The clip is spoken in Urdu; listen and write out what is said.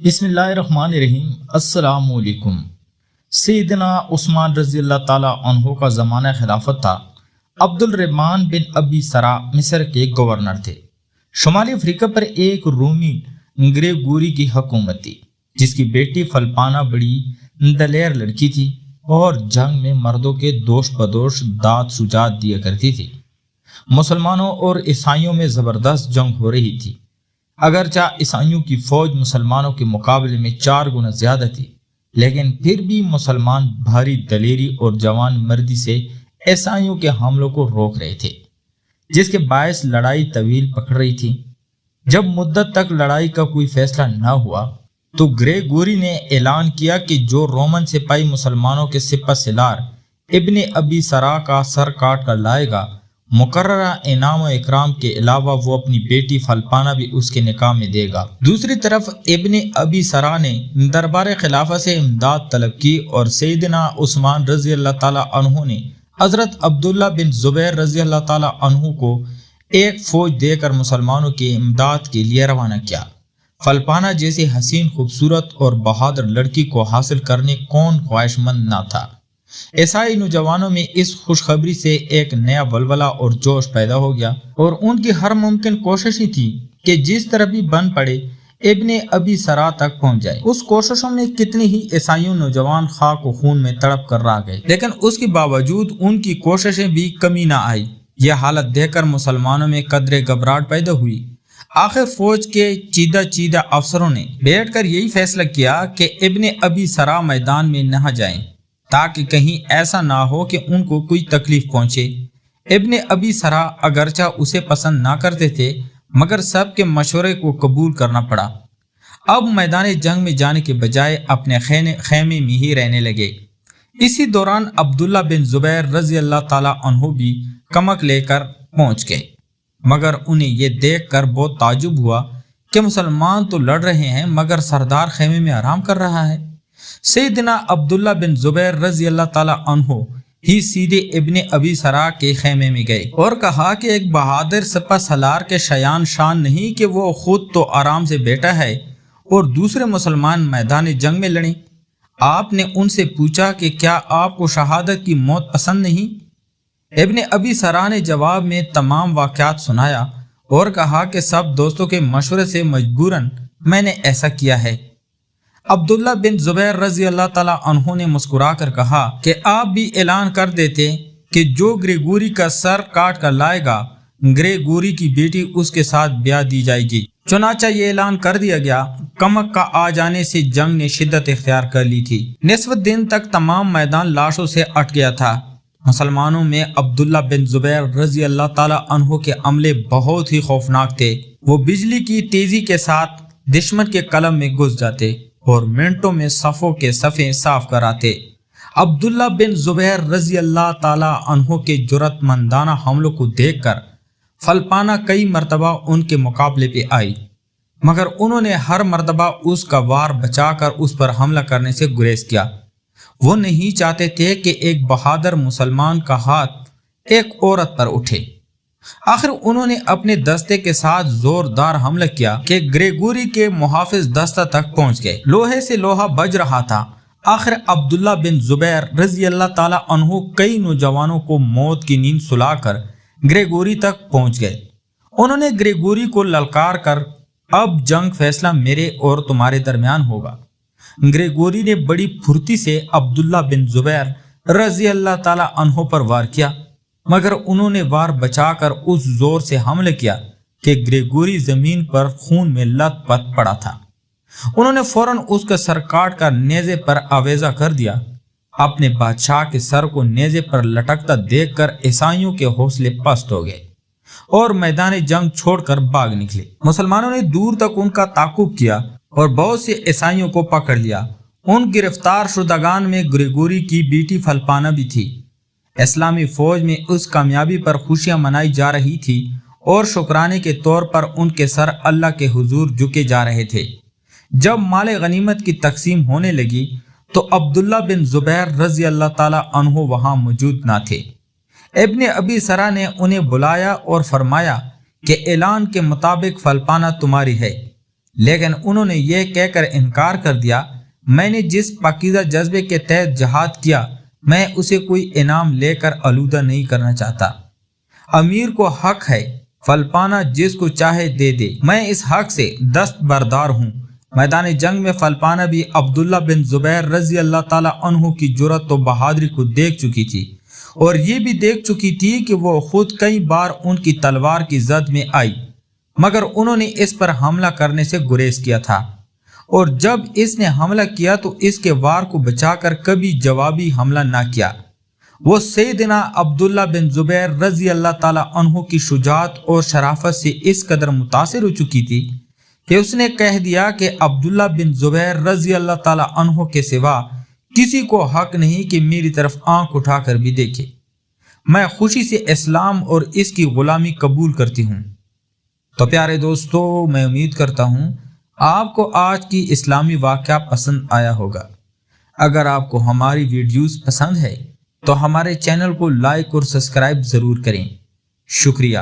بسم اللہ الرحمن الرحیم۔ السلام علیکم۔ سیدنا عثمان رضی اللہ تعالیٰ عنہ کا زمانہ خلافت تھا۔ عبد الرحمن بن ابی سرا مصر کے گورنر تھے۔ شمالی افریقہ پر ایک رومی گریگوری کی حکومت تھی، جس کی بیٹی فلپانا بڑی دلیر لڑکی تھی اور جنگ میں مردوں کے دوش بدوش داد شجاعت دیا کرتی تھی۔ مسلمانوں اور عیسائیوں میں زبردست جنگ ہو رہی تھی۔ اگرچہ عیسائیوں کی فوج مسلمانوں کے مقابلے میں 4 گنا زیادہ تھی، لیکن پھر بھی مسلمان بھاری دلیری اور جوان مردی سے عیسائیوں کے حملوں کو روک رہے تھے، جس کے باعث لڑائی طویل پکڑ رہی تھی۔ جب مدت تک لڑائی کا کوئی فیصلہ نہ ہوا تو گریگوری نے اعلان کیا کہ جو رومن سپاہی مسلمانوں کے سپہ سالار ابن ابی سرا کا سر کاٹ کر لائے گا، مقررہ انعام و اکرام کے علاوہ وہ اپنی بیٹی فلپانا بھی اس کے نکاح میں دے گا۔ دوسری طرف ابن ابی سرا نے دربار خلافت سے امداد طلب کی اور سیدنا عثمان رضی اللہ تعالیٰ عنہ نے حضرت عبداللہ بن زبیر رضی اللہ تعالیٰ عنہ کو ایک فوج دے کر مسلمانوں کی امداد کے لیے روانہ کیا۔ فلپانا جیسی حسین، خوبصورت اور بہادر لڑکی کو حاصل کرنے کون خواہش مند نہ تھا۔ عیسائی نوجوانوں میں اس خوشخبری سے ایک نیا ولولہ اور جوش پیدا ہو گیا اور ان کی ہر ممکن کوشش ہی تھی کہ جس طرح بھی بن پڑے ابن ابی سرا تک پہنچ جائے۔ اس کوششوں میں کتنی ہی عیسائیوں نوجوان خاک و خون میں تڑپ کر رہ گئے، لیکن اس کے باوجود ان کی کوششیں بھی کمی نہ آئی۔ یہ حالت دیکھ کر مسلمانوں میں قدرے گھبراہٹ پیدا ہوئی۔ آخر فوج کے چیدہ افسروں نے بیٹھ کر یہی فیصلہ کیا کہ ابن ابی سرا میدان میں نہ جائیں، تاکہ کہیں ایسا نہ ہو کہ ان کو کوئی تکلیف پہنچے۔ ابن ابی سرا اگرچہ اسے پسند نہ کرتے تھے، مگر سب کے مشورے کو قبول کرنا پڑا۔ اب میدان جنگ میں جانے کے بجائے اپنے خیمے میں ہی رہنے لگے۔ اسی دوران عبداللہ بن زبیر رضی اللہ تعالیٰ عنہ بھی کمک لے کر پہنچ گئے، مگر انہیں یہ دیکھ کر بہت تعجب ہوا کہ مسلمان تو لڑ رہے ہیں مگر سردار خیمے میں آرام کر رہا ہے۔ سیدنا عبداللہ بن زبیر رضی اللہ تعالیٰ عنہ ہی سیدھے ابن ابی سرا کے خیمے میں گئے اور کہا کہ ایک بہادر سپہ سالار کے شان نہیں کہ وہ خود تو آرام سے بیٹھا ہے اور دوسرے مسلمان میدان جنگ میں لڑیں۔ آپ نے ان سے پوچھا کہ کیا آپ کو شہادت کی موت پسند نہیں؟ ابن ابی سرا نے جواب میں تمام واقعات سنایا اور کہا کہ سب دوستوں کے مشورے سے مجبوراً میں نے ایسا کیا ہے۔ عبداللہ بن زبیر رضی اللہ تعالیٰ عنہ نے مسکرا کر کہا کہ آپ بھی اعلان کر دیتے کہ جو گریگوری کا سر کاٹ کر لائے گا، گریگوری کی بیٹی اس کے ساتھ بیاہ دی جائے گی۔ چنانچہ یہ اعلان کر دیا گیا۔ کمک کا آ جانے سے جنگ نے شدت اختیار کر لی تھی۔ نصف دن تک تمام میدان لاشوں سے اٹ گیا تھا۔ مسلمانوں میں عبداللہ بن زبیر رضی اللہ تعالیٰ عنہ کے عملے بہت ہی خوفناک تھے۔ وہ بجلی کی تیزی کے ساتھ دشمن کے قلب میں گھس جاتے اور منٹوں میں صفوں کے صفیں صاف کراتے۔ عبداللہ بن زبیر رضی اللہ تعالیٰ عنہ کے جرأت مندانہ حملوں کو دیکھ کر فلپانا کئی مرتبہ ان کے مقابلے پہ آئی، مگر انہوں نے ہر مرتبہ اس کا وار بچا کر اس پر حملہ کرنے سے گریز کیا۔ وہ نہیں چاہتے تھے کہ ایک بہادر مسلمان کا ہاتھ ایک عورت پر اٹھے۔ آخر انہوں نے اپنے دستے کے ساتھ زوردار حملہ کیا کہ گریگوری کے محافظ دستہ تک پہنچ گئے۔ لوہے سے لوہا بج رہا تھا۔ آخر عبداللہ بن زبیر رضی اللہ تعالیٰ عنہ کئی نوجوانوں کو موت کی نیند سلا کر گریگوری تک پہنچ گئے۔ انہوں نے گریگوری کو للکار کر اب جنگ فیصلہ میرے اور تمہارے درمیان ہوگا۔ گریگوری نے بڑی پھرتی سے عبداللہ بن زبیر رضی اللہ تعالیٰ عنہ پر وار کیا، مگر انہوں نے وار بچا کر اس زور سے حملہ کیا کہ گریگوری زمین پر خون میں لت پت پڑا تھا۔ انہوں نے فوراً اس کا سر کاٹ کر نیزے پر آویزہ کر دیا۔ اپنے بادشاہ کے سر کو نیزے پر لٹکتا دیکھ کر عیسائیوں کے حوصلے پست ہو گئے اور میدان جنگ چھوڑ کر بھاگ نکلے۔ مسلمانوں نے دور تک ان کا تعاقب کیا اور بہت سے عیسائیوں کو پکڑ لیا۔ ان گرفتار شدگان میں گریگوری کی بیٹی فلپانا بھی تھی۔ اسلامی فوج میں اس کامیابی پر خوشیاں منائی جا رہی تھی اور شکرانے کے طور پر ان کے سر اللہ کے حضور جھکے جا رہے تھے۔ جب مال غنیمت کی تقسیم ہونے لگی تو عبداللہ بن زبیر رضی اللہ تعالیٰ عنہ وہاں موجود نہ تھے۔ ابن ابی سرا نے انہیں بلایا اور فرمایا کہ اعلان کے مطابق فلپانا تمہاری ہے، لیکن انہوں نے یہ کہہ کر انکار کر دیا، میں نے جس پاکیزہ جذبے کے تحت جہاد کیا میں اسے کوئی انعام لے کر آلودہ نہیں کرنا چاہتا۔ امیر کو حق ہے فلپانا جس کو چاہے دے دے، میں اس حق سے دستبردار ہوں۔ میدان جنگ میں فلپانا بھی عبداللہ بن زبیر رضی اللہ تعالیٰ عنہ کی جرأت و بہادری کو دیکھ چکی تھی، اور یہ بھی دیکھ چکی تھی کہ وہ خود کئی بار ان کی تلوار کی زد میں آئی، مگر انہوں نے اس پر حملہ کرنے سے گریز کیا تھا، اور جب اس نے حملہ کیا تو اس کے وار کو بچا کر کبھی جوابی حملہ نہ کیا۔ وہ سیدنا عبداللہ بن زبیر رضی اللہ تعالیٰ عنہ کی شجاعت اور شرافت سے اس قدر متاثر ہو چکی تھی کہ اس نے کہہ دیا کہ عبداللہ بن زبیر رضی اللہ تعالیٰ عنہ کے سوا کسی کو حق نہیں کہ میری طرف آنکھ اٹھا کر بھی دیکھے۔ میں خوشی سے اسلام اور اس کی غلامی قبول کرتی ہوں۔ تو پیارے دوستو، میں امید کرتا ہوں آپ کو آج کی اسلامی واقعہ پسند آیا ہوگا۔ اگر آپ کو ہماری ویڈیوز پسند ہے تو ہمارے چینل کو لائک اور سبسکرائب ضرور کریں۔ شکریہ۔